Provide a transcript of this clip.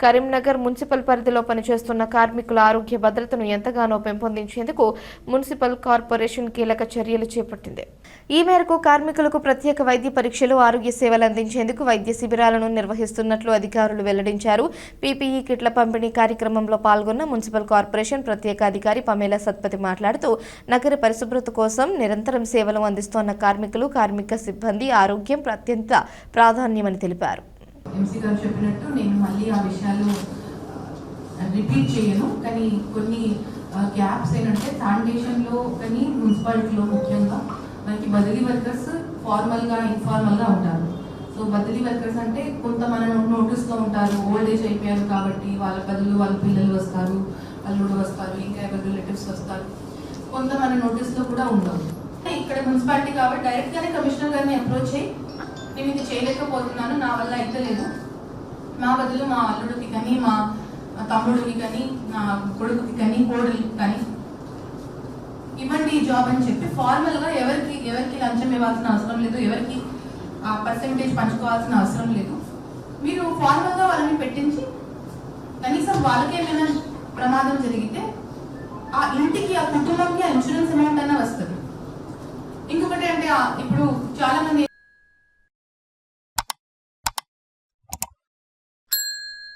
Karimnagar municipal పరిధిలో పనిచేస్తున్న కార్మికుల ఆరోగ్య భద్రతను ఎంతగానో పెంపొందించేందుకు మున్సిపల్ కార్పొరేషన్ కీలక చర్యలు చేపట్టింది. ఈ మేరకు కార్మికులకు ప్రత్యేక వైద్య పరీక్షలు, ఆరోగ్య సేవలు అందించేందుకు వైద్య శిబిరాలను నిర్వహిస్తున్నట్లు అధికారులు వెల్లడించారు. పీపీఈ కిట్ల పంపిణీ కార్యక్రమంలో పాల్గొన్న మున్సిపల్ కార్పొరేషన్ ప్రత్యేక అధికారి పమేలా సత్పతి మాట్లాడుతూ, నగర పరిశుభ్రత కోసం నిరంతరం సేవలు అందిస్తున్న కార్మికులు, కార్మిక సిబ్బంది ఆరోగ్యం అత్యంత ప్రాధాన్యమని తెలిపారు. ఎంసీ గారు చెప్పినట్టు నేను మళ్ళీ ఆ విషయాలు రిపీట్ చేయను, కానీ కొన్ని గ్యాప్స్ ఏంటంటే శానిటేషన్లో కానీ మున్సిపాలిటీలో ముఖ్యంగా మనకి బదిలీ వర్కర్స్ ఫార్మల్గా ఇన్ఫార్మల్గా ఉంటారు. సో బదిలీ వర్కర్స్ అంటే కొంత మన నోటీస్లో ఉంటారు, ఓల్డ్ ఏజ్ అయిపోయారు కాబట్టి వాళ్ళ బదులు వాళ్ళ పిల్లలు వస్తారు, అల్లుడు వస్తారు, ఇంకా ఎవరి రిలేటివ్స్ వస్తారు, కొంత మన నోటీస్లో కూడా ఉండవు. ఇక్కడ మున్సిపాలిటీ కాబట్టి డైరెక్ట్గానే కమిషనర్ గారిని అప్రోచ్ అయ్యి నేను ఇది చేయలేకపోతున్నాను, నా వల్ల అయితే లేదు, మా బదులు మా అల్లుడికి కానీ, మా తమ్ముడికి కానీ, నా కొడుకుకి కానీ, కోడలికి కానీ ఇవ్వండి ఈ జాబ్ అని చెప్పి ఫార్మల్గా ఎవరికి లంచం ఇవ్వాల్సిన అవసరం లేదు, ఎవరికి పర్సెంటేజ్ పంచుకోవాల్సిన అవసరం లేదు. మీరు ఫార్మల్గా వాళ్ళని పెట్టించి కనీసం వాళ్ళకి ఏమైనా ప్రమాదం జరిగితే ఆ ఇంటికి, ఆ కుటుంబంకి ఆ ఇన్సూరెన్స్ అమౌంట్ అన్నా వస్తుంది. ఇంకొకటి అంటే ఇప్పుడు చాలా మంది